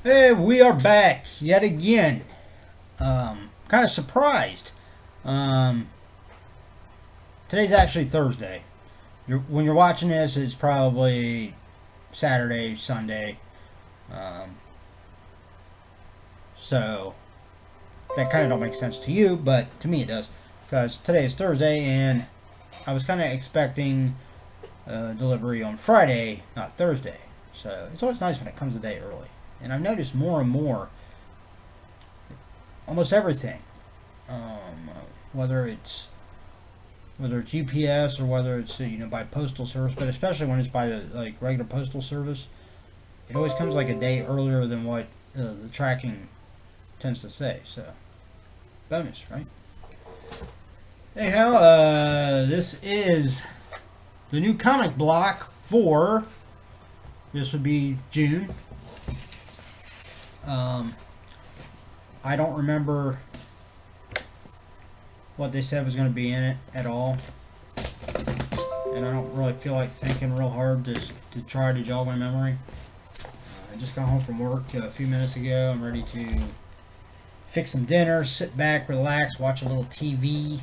Hey, we are back yet again. Kind of surprised. Um, Today's actually Thursday. When you're watching this, it's probably Saturday, Sunday. Um, so that kind of don't make sense to you, but to me it does. Because today is Thursday, and I was kind of expecting delivery on Friday, not Thursday. So it's always nice when it comes a day early. And I've noticed more and more, almost everything. Um, whether it's UPS or whether it's by postal service, but especially when it's by the regular postal service, it always comes like a day earlier than what the tracking tends to say. So bonus, right? Anyhow, this is the new comic block for this would be June. I don't remember what they said was going to be in it at all, and I don't really feel like thinking real hard to try to jog my memory. I just got home from work a few minutes ago. I'm ready to fix some dinner, sit back, relax, watch a little TV,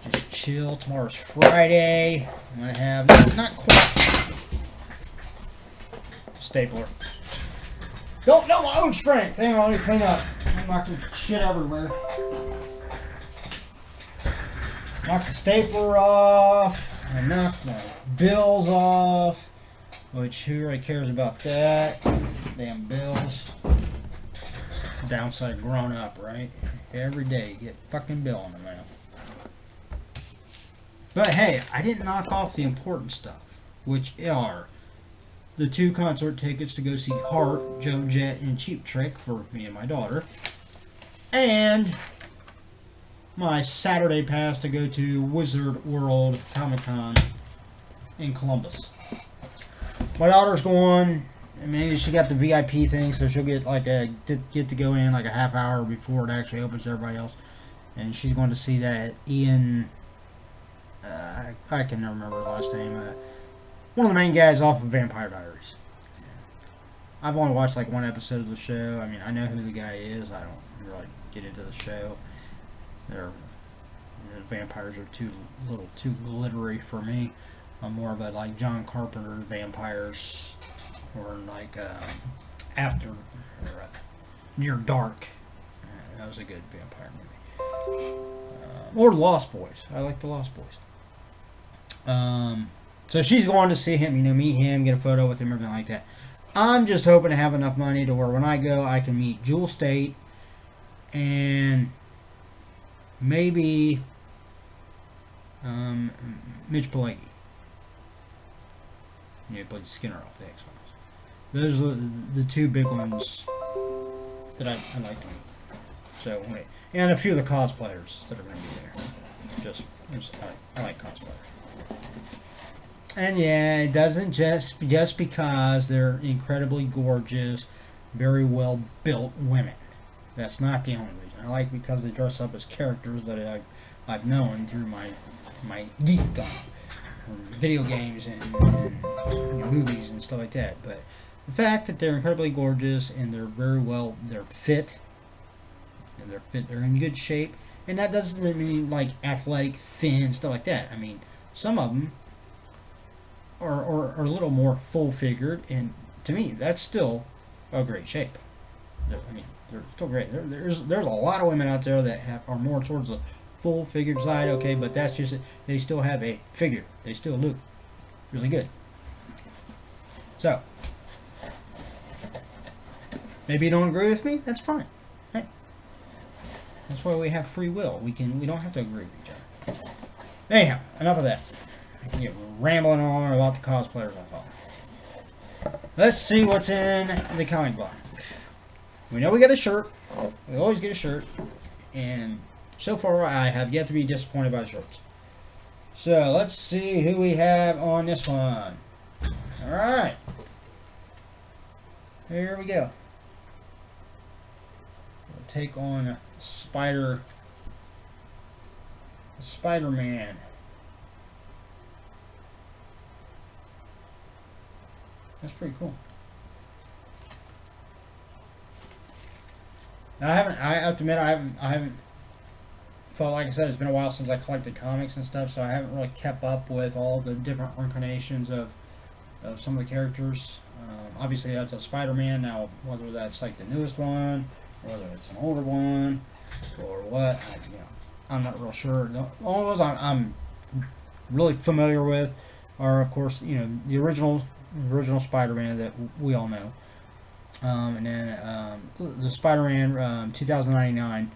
just chill. Tomorrow's Friday. I'm going to have not quite stapler. Don't know my own strength. Hang on, let me clean up. I'm knocking shit everywhere. Knock the stapler off. I knocked my bills off. Which, who really cares about that? Damn bills. Downside grown up, right? Every day you get a fucking bill in the mail. But hey, I didn't knock off the important stuff, which are the 2 concert tickets to go see Heart, Joe Jett, and Cheap Trick for me and my daughter, and my Saturday pass to go to Wizard World Comic Con in Columbus. My daughter's going. I mean, she got the VIP thing, so she'll get get to go in like a half hour before it actually opens to everybody else, and she's going to see that Ian. I can never remember the last name. One of the main guys off of Vampire Diaries. I've only watched like one episode of the show. I mean, I know who the guy is. I don't really get into the show. The vampires are too glittery for me. I'm more of a John Carpenter vampires, or After or Near Dark. That was a good vampire movie. Or Lost Boys. I like the Lost Boys. So she's going to see him, meet him, get a photo with him, everything like that. I'm just hoping to have enough money to where when I go, I can meet Jewel State and maybe Mitch Pileggi. He played Skinner off the X-Files. Those are the 2 big ones that I like to meet. So, wait. And a few of the cosplayers that are going to be there. I like cosplayers. And yeah, it doesn't just because they're incredibly gorgeous, very well built women. That's not the only reason. I like because they dress up as characters that I've known through my geekdom, video games and movies and stuff like that. But the fact that they're incredibly gorgeous and they're very well, they're fit, they're in good shape, and that doesn't mean athletic, thin, stuff like that. I mean, some of them are a little more full-figured, and to me, that's still a great shape. They're still great. There's a lot of women out there that are more towards the full-figured side, okay, but that's just it. They still have a figure. They still look really good. So, maybe you don't agree with me. That's fine. Hey, that's why we have free will. We don't have to agree with each other. Anyhow, enough of that. I can get rambling on about the cosplayers I follow. Let's see what's in the comic block. We know we got a shirt. We always get a shirt. And so far, I have yet to be disappointed by the shirts. So, let's see who we have on this one. Alright. Here we go. We'll take on Spider-Man. That's pretty cool. I have to admit, I haven't. Felt like I said, it's been a while since I collected comics and stuff, so I haven't really kept up with all the different incarnations of some of the characters. Obviously, that's a Spider-Man. Now, whether that's like the newest one, or whether it's an older one, or what, I'm not real sure. The only ones I'm really familiar with are, of course, the original Spider-Man that we all know, and then the Spider-Man 2099,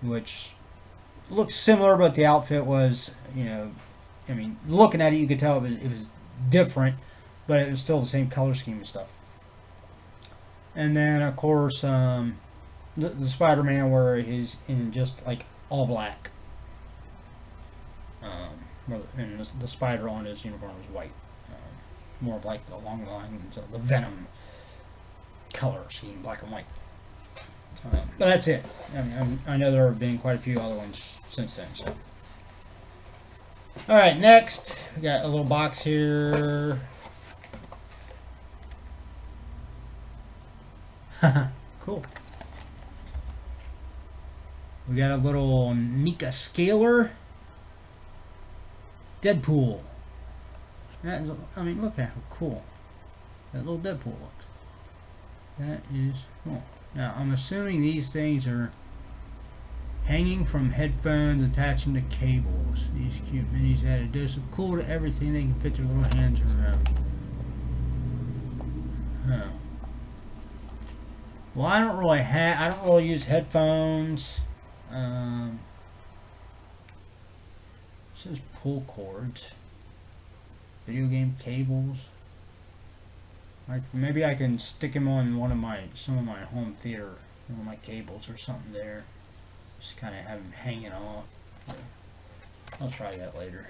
which looks similar, but the outfit was, looking at it, you could tell it was different, but it was still the same color scheme and stuff. And then, of course, the Spider-Man where he's in just like all black, and the spider on his uniform is white, more of like along the lines of the Venom color scheme, black and white. But that's it. I know there have been quite a few other ones since then. So, all right, next we got a little box here. Cool. We got a little Nika Scalar Deadpool. Look at how cool that little Deadpool looks. That is cool. Now, I'm assuming these things are hanging from headphones, attaching to cables. These cute minis add a dose of cool to everything they can fit their little hands around. Huh. Well, I don't really use headphones. It says pull cords. Video game cables. Maybe I can stick them on some of my home theater, one of my cables or something there. Just kind of have them hanging off. I'll try that later.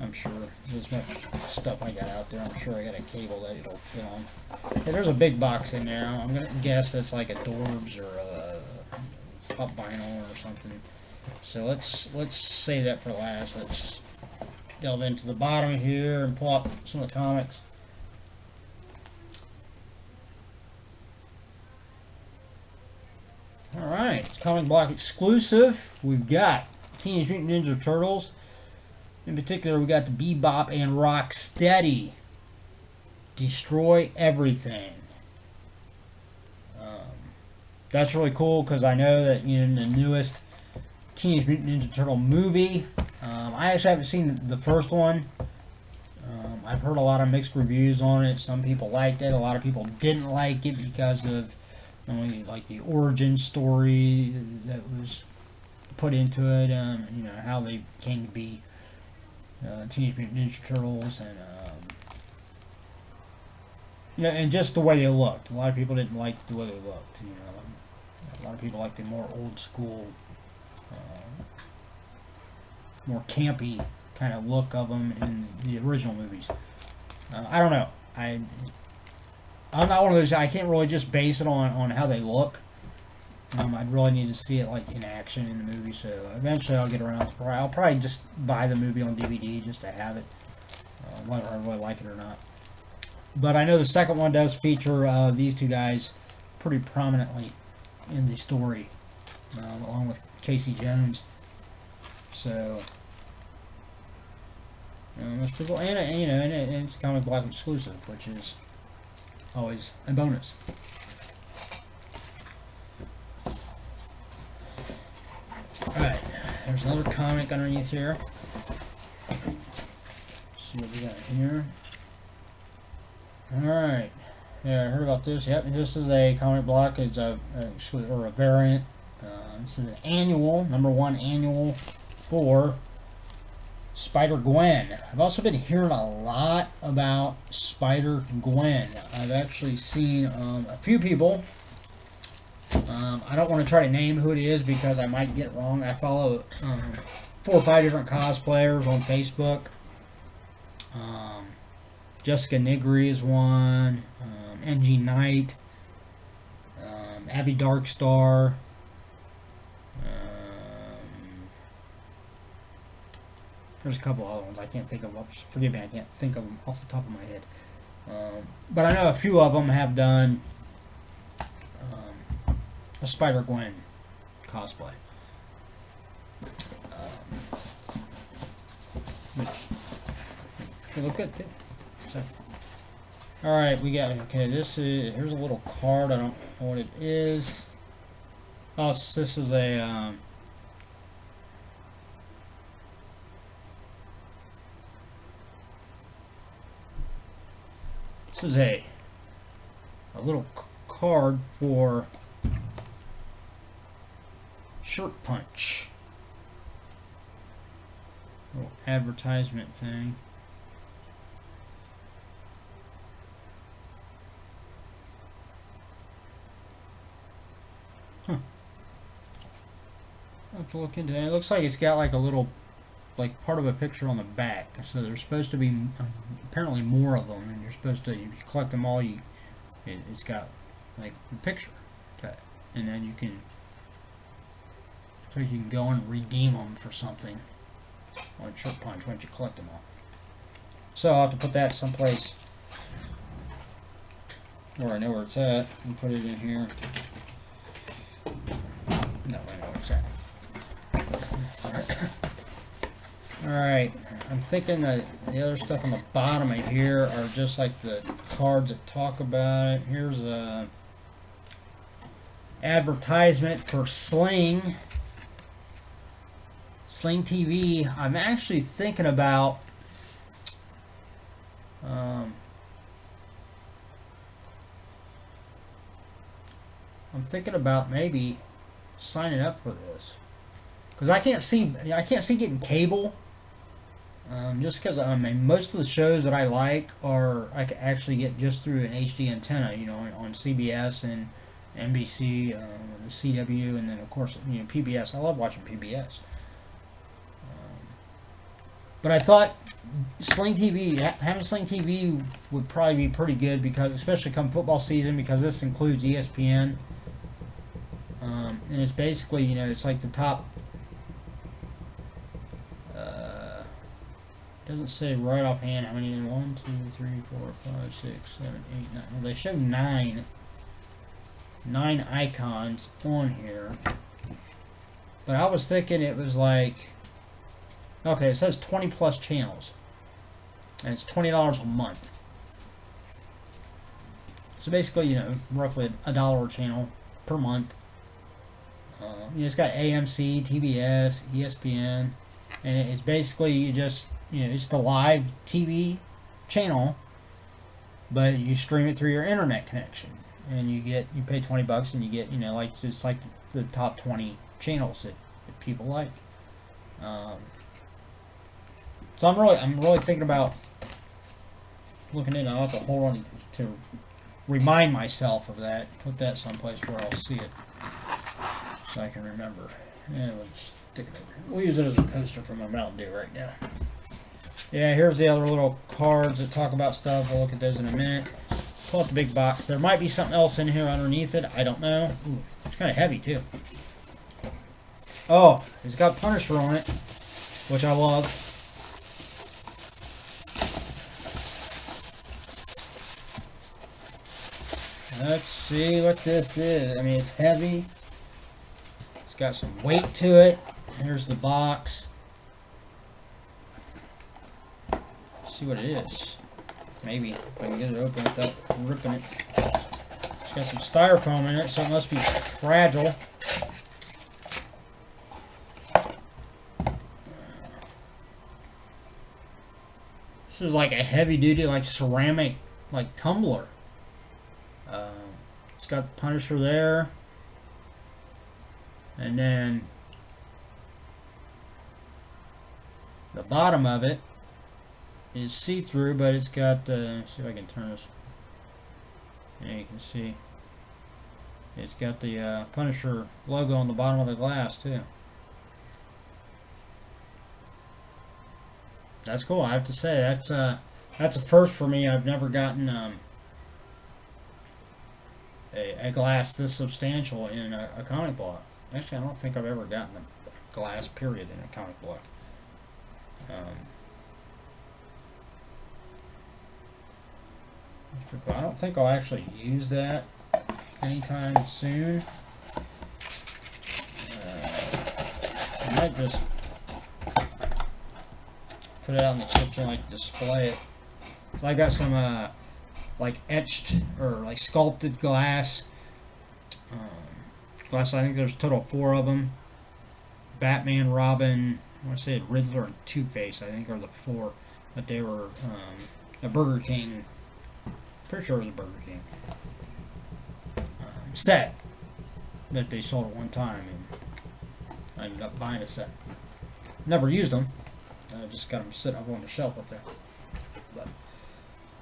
I'm sure there's much stuff I got out there. I'm sure I got a cable that it'll fit on. Yeah, there's a big box in there. I'm gonna guess that's like a Dorbs or a Pop Vinyl or something. So let's save that for last. Let's delve into the bottom here and pull up some of the comics. Alright, Comic Block exclusive. We've got Teenage Mutant Ninja Turtles. In particular, we got the Bebop and Rocksteady. Destroy Everything. That's really cool because I know that in the newest Teenage Mutant Ninja Turtle movie, I actually haven't seen the first one. I've heard a lot of mixed reviews on it. Some people liked it. A lot of people didn't like it because of only like the origin story that was put into it, how they came to be Teenage Mutant Ninja Turtles, and just the way they looked. A lot of people didn't like the way they looked. A lot of people like the more old school, more campy kind of look of them in the original movies. I don't know. I'm not one of those. I can't really just base it on how they look. I'd really need to see it like in action in the movie. So eventually I'll get around. I'll probably just buy the movie on DVD just to have it, whether I really like it or not. But I know the second one does feature these two guys pretty prominently in the story, along with Casey Jones. So most people, and it's a Comic Block exclusive, which is always a bonus. Alright, there's another comic underneath here. Let's see what we got here. Alright. Yeah, I heard about this. Yep, this is a Comic Block. It's a variant. This is an annual, #1 annual for Spider-Gwen. I've also been hearing a lot about Spider-Gwen. I've actually seen a few people. I don't want to try to name who it is because I might get it wrong. I follow 4 or 5 different cosplayers on Facebook. Jessica Nigri is one. NG Knight. Abby Darkstar. There's a couple other ones I can't think of. Forgive me, I can't think of them off the top of my head. But I know a few of them have done a Spider-Gwen cosplay. Which they look good too. So, all right, we got here's a little card. I don't know what it is. Oh, this is a this is a little card for Shirt Punch. Little advertisement thing. Huh. I'll have to look into it. It looks like it's got like a little, like part of a picture on the back. So there's supposed to be apparently more of them, and you're supposed to, if you collect them all, it's got like a picture, and then you can, so you can go and redeem them for something on Shirt Punch once you collect them all. So I'll have to put that someplace where I know where it's at and put it in here. No, I know where it's at. Alright, I'm thinking that the other stuff on the bottom of here are just like the cards that talk about it. Here's a advertisement for Sling TV. I'm actually thinking about maybe signing up for this, because I can't see getting cable. Just because most of the shows that I like I can actually get just through an HD antenna, on CBS and NBC, the CW, and then of course PBS. I love watching PBS. But I thought having Sling TV would probably be pretty good, because especially come football season, because this includes ESPN, and it's basically it's like the top. Doesn't say right offhand how many. 1, 2, 3, 4, 5, 6, 7, 8, 9. Well, they show nine icons on here, but I was thinking it was like, okay, it says 20 plus channels, and it's $20 a month. So basically, roughly $1 a channel per month. It's got AMC, TBS, ESPN, and it's basically it's the live TV channel, but you stream it through your internet connection, and you pay $20, and you get it's like the top 20 channels that people like. So I'm really thinking about looking into it. I'll have to hold on to remind myself of that. Put that someplace where I'll see it, so I can remember. And we'll just stick it over here. We'll use it as a coaster for my Mountain Dew right now. Yeah, here's the other little cards that talk about stuff. We'll look at those in a minute. Pull out the big box. There might be something else in here underneath it. I don't know. Ooh, it's kind of heavy too. Oh, it's got Punisher on it, which I love. Let's see what this is. I mean, it's heavy. It's got some weight to it. Here's the box. Let's see what it is. Maybe if I can get it open without ripping it. It's got some styrofoam in it, so it must be fragile. This is like a heavy-duty, like ceramic, like tumbler. It's got the Punisher there, and then the bottom of it is see-through, but it's got let's see if I can turn this. Yeah, you can see it's got the Punisher logo on the bottom of the glass too. That's cool. I have to say that's a first for me. I've never gotten a glass this substantial in a comic book. Actually, I don't think I've ever gotten a glass period in a comic book. I don't think I'll actually use that anytime soon. might just put it out in the kitchen, like display it. So I got some like etched or like sculpted glass. Glass. I think there's a total of 4 of them. Batman, Robin, I want to say Riddler, and Two-Face. I think are the 4, but they were a Burger King. Pretty sure it was a Burger King set that they sold at one time, and I ended up buying a set. Never used them. I just got them sitting up on the shelf up there. But,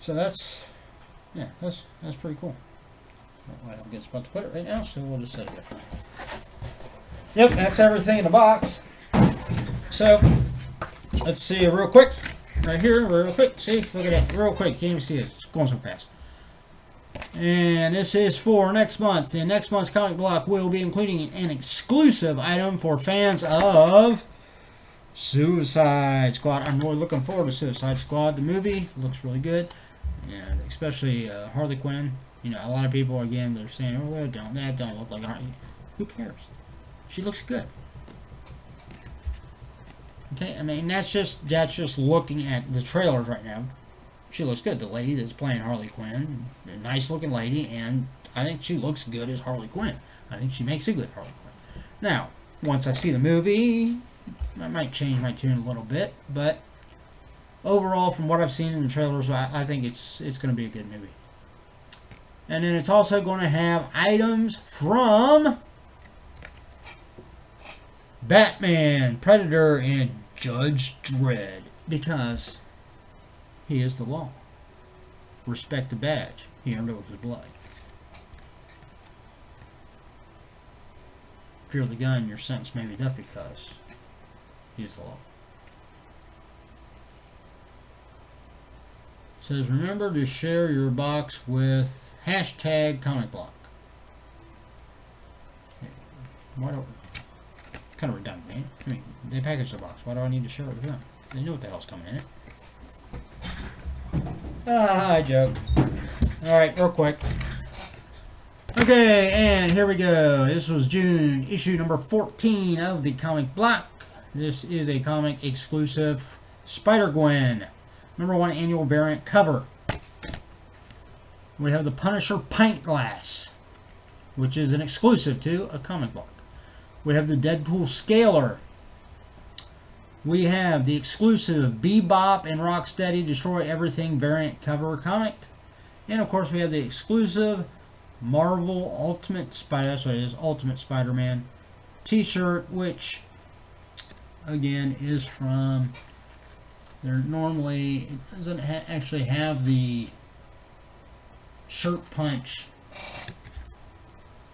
so that's pretty cool. I don't get a spot to put it right now, so we'll just set it there. Yep, that's everything in the box. So let's see it real quick. Right here, real quick. See, look at that, real quick. Can't even see it. It's going so fast. And this is for next month. In next month's comic block, we'll be including an exclusive item for fans of Suicide Squad. I'm really looking forward to Suicide Squad. The movie looks really good, and especially Harley Quinn. You know, a lot of people again they're saying, "Oh, that don't look like Harley." Who cares? She looks good. Okay, I mean that's just looking at the trailers right now. She looks good. The lady that's playing Harley Quinn, a nice looking lady, and I think she looks good as Harley Quinn. I think she makes a good Harley Quinn. Now, once I see the movie, I might change my tune a little bit, but overall, from what I've seen in the trailers, I think it's going to be a good movie. And then it's also going to have items from Batman, Predator, and Judge Dredd, because he is the law. Respect the badge. He earned it with his blood. Fear the gun, your sentence may be death because he is the law. It says, remember to share your box with #ComicBlock. Why don't... Kind of redundant, man. I mean, they packaged the box. Why do I need to share it with them? They know what the hell's coming in it. I joke. Alright, real quick. Okay, and here we go. This was June, issue number 14 of the Comic Block. This is a comic exclusive Spider-Gwen. #1 annual variant cover. We have the Punisher pint glass, which is an exclusive to a comic book. We have the Deadpool scaler. We have the exclusive Bebop and Rocksteady Destroy Everything variant cover comic. And of course we have the exclusive Marvel Ultimate Spider, that's what it is, Ultimate Spider-Man t-shirt, which again is from, they're normally, it doesn't actually have the Shirt Punch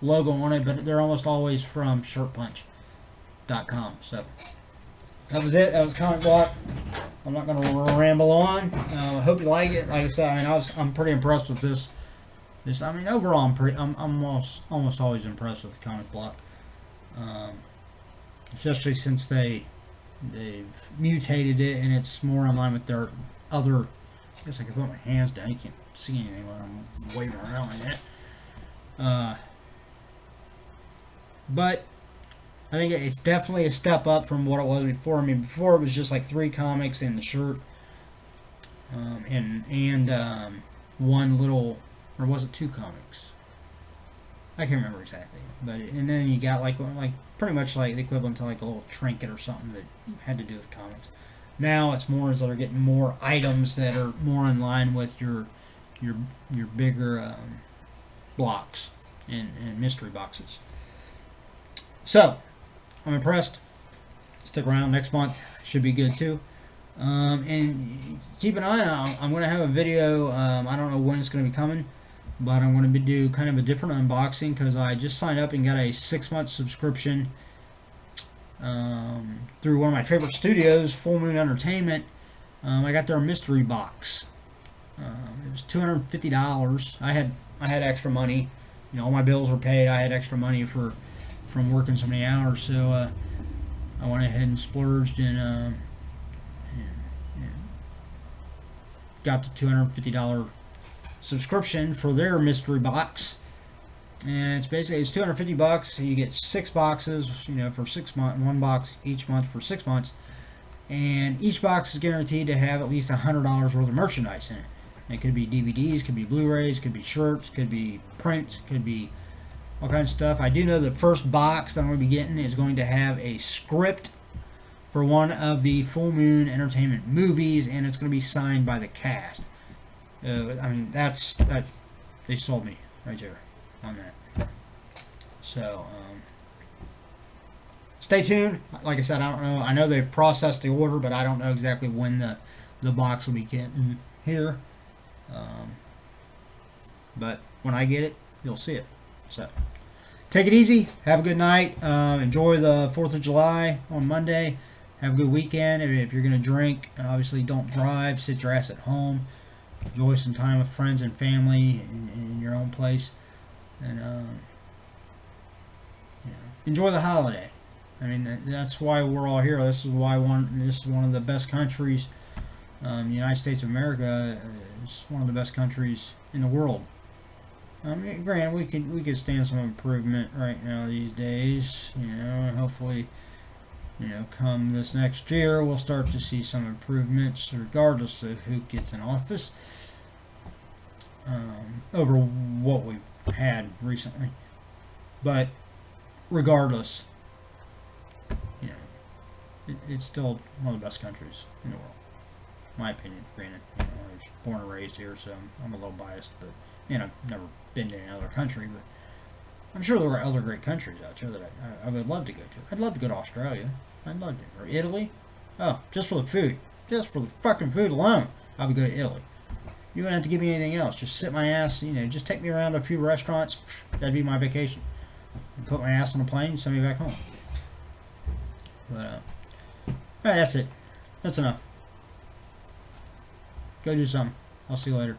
logo on it, but they're almost always from shirtpunch.com. So that was it. That was Comic Block. I'm not going to ramble on. I hope you like it. Like I said, I mean, I'm pretty impressed with this. I mean, overall, I'm almost always impressed with Comic Block, especially since they've mutated it and it's more in line with their other. I guess I could put my hands down. You can't see anything when I'm waving around like that. But I think it's definitely a step up from what it was before. I mean, before it was just like 3 comics and the shirt, and one little, or was it 2 comics? I can't remember exactly. But and then you got like pretty much like the equivalent to like a little trinket or something that had to do with comics. Now it's more as they're getting more items that are more in line with your bigger blocks and mystery boxes. So I'm impressed. Stick around next month. Should be good too. And keep an eye out. I'm going to have a video. I don't know when it's going to be coming, but I'm going to do kind of a different unboxing because I just signed up and got a 6-month subscription through one of my favorite studios, Full Moon Entertainment. I got their mystery box. It was $250. I had extra money. You know, all my bills were paid. I had extra money from working so many hours, so I went ahead and splurged and got the $250 subscription for their mystery box. and it's basically it's $250. You get 6 boxes, you know, for 6 months, 1 box each month for 6 months, and each box is guaranteed to have at least $100 worth of merchandise in it. It could be DVDs, could be Blu-rays, could be shirts, could be prints, could be all kinds of stuff. I do know the first box that I'm going to be getting is going to have a script for one of the Full Moon Entertainment movies, and it's going to be signed by the cast. I mean, that they sold me right there on that. So, stay tuned. Like I said, I don't know. I know they've processed the order, but I don't know exactly when the box will be getting here. But when I get it, you'll see it. So, take it easy. Have a good night. Enjoy the 4th of July on Monday. Have a good weekend. If you're going to drink, obviously don't drive. Sit your ass at home. Enjoy some time with friends and family in your own place. And enjoy the holiday. I mean, that's why we're all here. This is one of the best countries. The United States of America is one of the best countries in the world. Granted, we could stand some improvement right now these days. Hopefully, come this next year, we'll start to see some improvements, regardless of who gets in office, over what we've had recently. But regardless, it's still one of the best countries in the world, my opinion. Granted, I was born and raised here, so I'm a little biased, but I've never been to any other country, but I'm sure there are other great countries out there that I would love to go to. I'd love to go to Australia. I'd love to. Or Italy. Oh, just for the food. Just for the fucking food alone, I would go to Italy. You wouldn't have to give me anything else. Just sit my ass, just take me around a few restaurants. That'd be my vacation. And put my ass on a plane and send me back home. But, alright, that's it. That's enough. Go do something. I'll see you later.